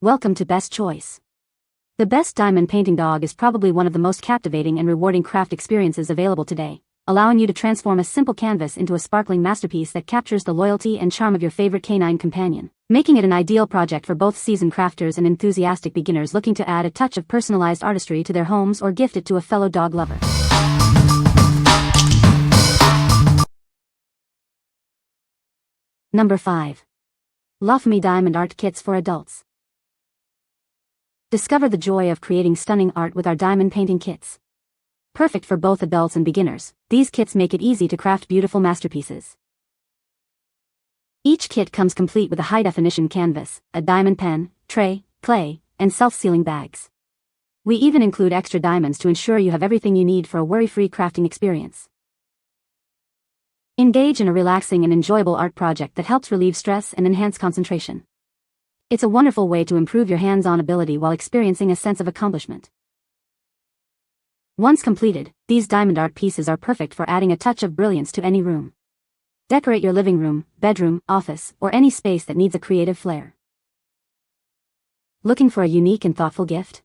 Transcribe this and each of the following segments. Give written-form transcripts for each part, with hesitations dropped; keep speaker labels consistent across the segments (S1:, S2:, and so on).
S1: Welcome to Best Choice. The best diamond painting dog is probably one of the most captivating and rewarding craft experiences available today, allowing you to transform a simple canvas into a sparkling masterpiece that captures the loyalty and charm of your favorite canine companion, making it an ideal project for both seasoned crafters and enthusiastic beginners looking to add a touch of personalized artistry to their homes or gift it to a fellow dog lover. Number 5. Lophomie Diamond Art Kits for Adults. Discover the joy of creating stunning art with our diamond painting kits. Perfect for both adults and beginners, these kits make it easy to craft beautiful masterpieces. Each kit comes complete with a high-definition canvas, a diamond pen, tray, clay, and self-sealing bags. We even include extra diamonds to ensure you have everything you need for a worry-free crafting experience. Engage in a relaxing and enjoyable art project that helps relieve stress and enhance concentration. It's a wonderful way to improve your hands-on ability while experiencing a sense of accomplishment. Once completed, these diamond art pieces are perfect for adding a touch of brilliance to any room. Decorate your living room, bedroom, office, or any space that needs a creative flair. Looking for a unique and thoughtful gift?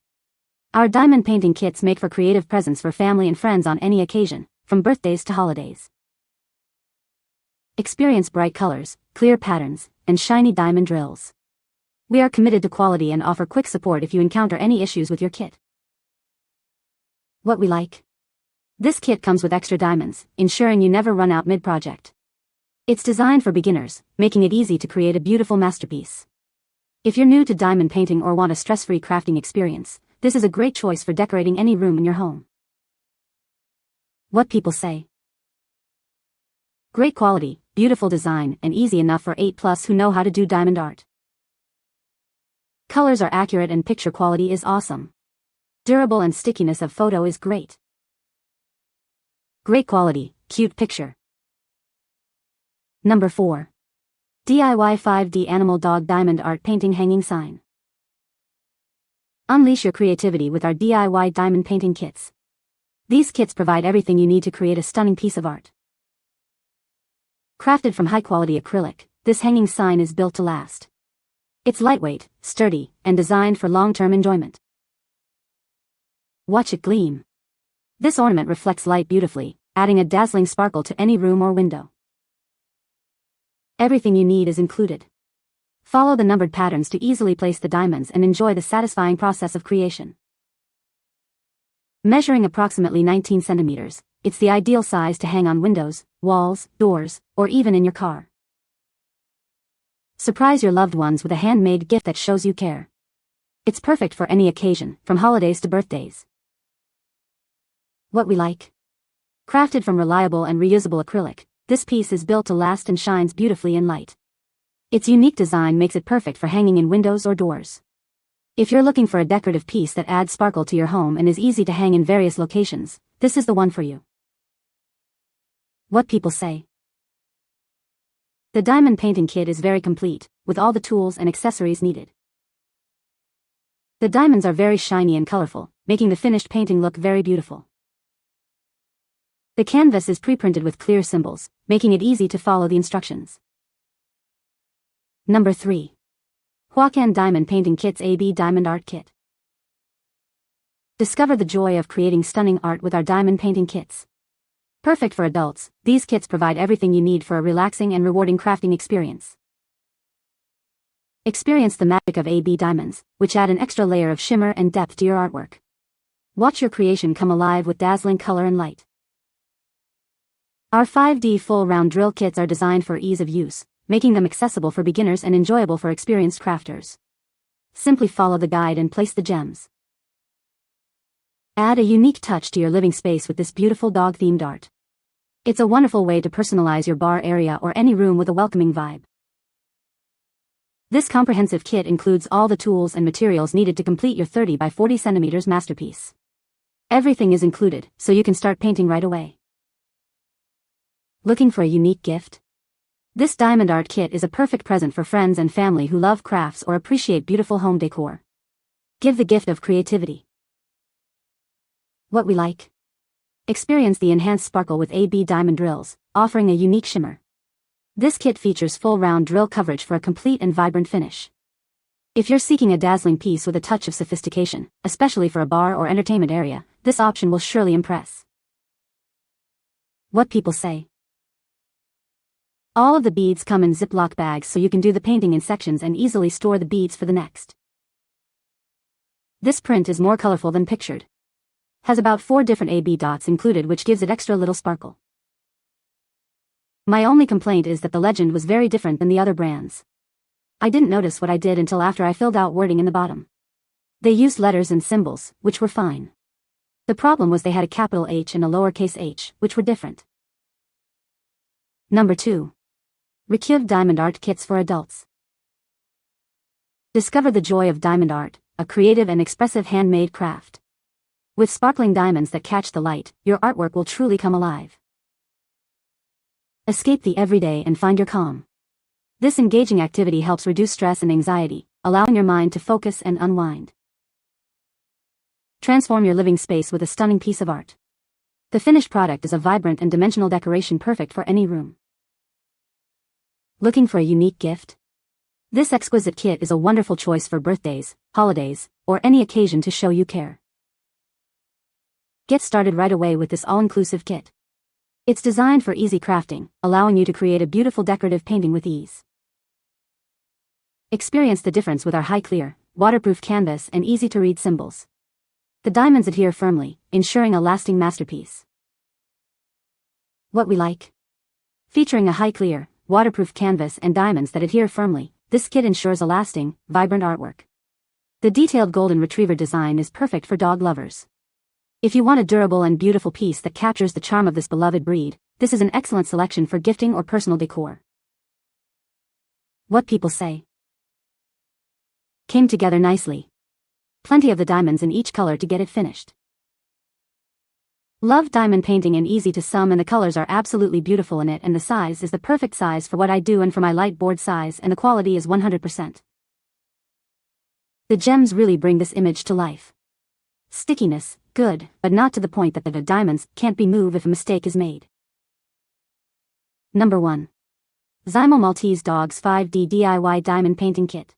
S1: Our diamond painting kits make for creative presents for family and friends on any occasion, from birthdays to holidays. Experience bright colors, clear patterns, and shiny diamond drills. We are committed to quality and offer quick support if you encounter any issues with your kit. What we like? This kit comes with extra diamonds, ensuring you never run out mid-project. It's designed for beginners, making it easy to create a beautiful masterpiece. If you're new to diamond painting or want a stress-free crafting experience, this is a great choice for decorating any room in your home. What people say? Great quality, beautiful design, and easy enough for 8+ who know how to do diamond art. Colors are accurate and picture quality is awesome. Durable and stickiness of photo is great. Great quality, cute picture. Number 4. DIY 5D Animal Dog Diamond Art Painting Hanging Sign. Unleash your creativity with our DIY diamond painting kits. These kits provide everything you need to create a stunning piece of art. Crafted from high-quality acrylic, this hanging sign is built to last. It's lightweight, sturdy, and designed for long-term enjoyment. Watch it gleam. This ornament reflects light beautifully, adding a dazzling sparkle to any room or window. Everything you need is included. Follow the numbered patterns to easily place the diamonds and enjoy the satisfying process of creation. Measuring approximately 19 centimeters, it's the ideal size to hang on windows, walls, doors, or even in your car. Surprise your loved ones with a handmade gift that shows you care. It's perfect for any occasion, from holidays to birthdays. What we like? Crafted from reliable and reusable acrylic, this piece is built to last and shines beautifully in light. Its unique design makes it perfect for hanging in windows or doors. If you're looking for a decorative piece that adds sparkle to your home and is easy to hang in various locations, this is the one for you. What people say? The diamond painting kit is very complete, with all the tools and accessories needed. The diamonds are very shiny and colorful, making the finished painting look very beautiful. The canvas is pre-printed with clear symbols, making it easy to follow the instructions. Number 3. Huacan Diamond Painting Kits AB Diamond Art Kit. Discover the joy of creating stunning art with our diamond painting kits. Perfect for adults, these kits provide everything you need for a relaxing and rewarding crafting experience. Experience the magic of AB diamonds, which add an extra layer of shimmer and depth to your artwork. Watch your creation come alive with dazzling color and light. Our 5D full round drill kits are designed for ease of use, making them accessible for beginners and enjoyable for experienced crafters. Simply follow the guide and place the gems. Add a unique touch to your living space with this beautiful dog-themed art. It's a wonderful way to personalize your bar area or any room with a welcoming vibe. This comprehensive kit includes all the tools and materials needed to complete your 30 by 40 centimeters masterpiece. Everything is included, so you can start painting right away. Looking for a unique gift? This diamond art kit is a perfect present for friends and family who love crafts or appreciate beautiful home decor. Give the gift of creativity. What we like? Experience the enhanced sparkle with AB diamond drills, offering a unique shimmer. This kit features full round drill coverage for a complete and vibrant finish. If you're seeking a dazzling piece with a touch of sophistication, especially for a bar or entertainment area, this option will surely impress. What people say. All of the beads come in Ziploc bags so you can do the painting in sections and easily store the beads for the next. This print is more colorful than pictured. Has about 4 different AB dots included, which gives it extra little sparkle. My only complaint is that the legend was very different than the other brands. I didn't notice what I did until after I filled out wording in the bottom. They used letters and symbols, which were fine. The problem was they had a capital H and a lowercase h, which were different. Number 2. RICUVED Diamond Art Kits for Adults. Discover the joy of diamond art, a creative and expressive handmade craft. With sparkling diamonds that catch the light, your artwork will truly come alive. Escape the everyday and find your calm. This engaging activity helps reduce stress and anxiety, allowing your mind to focus and unwind. Transform your living space with a stunning piece of art. The finished product is a vibrant and dimensional decoration perfect for any room. Looking for a unique gift? This exquisite kit is a wonderful choice for birthdays, holidays, or any occasion to show you care. Get started right away with this all-inclusive kit. It's designed for easy crafting, allowing you to create a beautiful decorative painting with ease. Experience the difference with our high-clear, waterproof canvas and easy-to-read symbols. The diamonds adhere firmly, ensuring a lasting masterpiece. What we like. Featuring a high-clear, waterproof canvas and diamonds that adhere firmly, this kit ensures a lasting, vibrant artwork. The detailed golden retriever design is perfect for dog lovers. If you want a durable and beautiful piece that captures the charm of this beloved breed, this is an excellent selection for gifting or personal decor. What people say. Came together nicely. Plenty of the diamonds in each color to get it finished. Love diamond painting and easy to sum, and the colors are absolutely beautiful in it, and the size is the perfect size for what I do and for my light board size, and the quality is 100%. The gems really bring this image to life. Stickiness, good, but not to the point that the diamonds can't be moved if a mistake is made. Number 1. Zimal Maltese Dogs 5D DIY Diamond Painting Kit.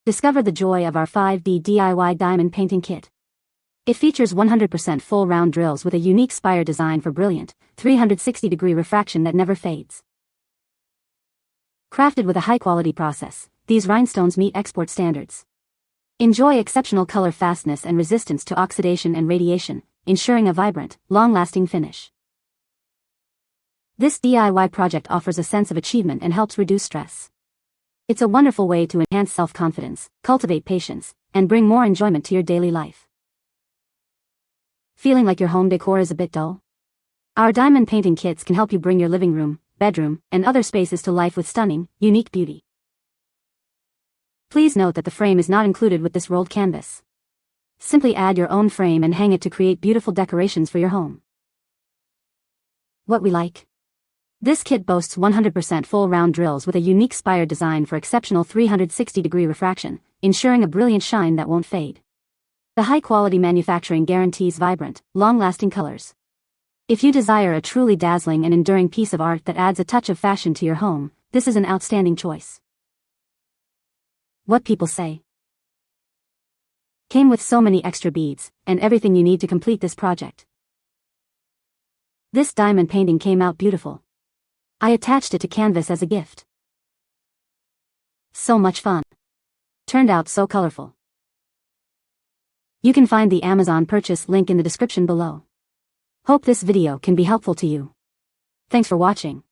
S1: Discover the joy of our 5D DIY Diamond Painting Kit. It features 100% full round drills with a unique spire design for brilliant, 360-degree refraction that never fades. Crafted with a high-quality process, these rhinestones meet export standards. Enjoy exceptional color fastness and resistance to oxidation and radiation, ensuring a vibrant, long-lasting finish. This DIY project offers a sense of achievement and helps reduce stress. It's a wonderful way to enhance self-confidence, cultivate patience, and bring more enjoyment to your daily life. Feeling like your home decor is a bit dull? Our diamond painting kits can help you bring your living room, bedroom, and other spaces to life with stunning, unique beauty. Please note that the frame is not included with this rolled canvas. Simply add your own frame and hang it to create beautiful decorations for your home. What we like. This kit boasts 100% full round drills with a unique spire design for exceptional 360-degree refraction, ensuring a brilliant shine that won't fade. The high-quality manufacturing guarantees vibrant, long-lasting colors. If you desire a truly dazzling and enduring piece of art that adds a touch of fashion to your home, this is an outstanding choice. What people say. Came with so many extra beads, and everything you need to complete this project. This diamond painting came out beautiful. I attached it to canvas as a gift. So much fun. Turned out so colorful. You can find the Amazon purchase link in the description below. Hope this video can be helpful to you. Thanks for watching.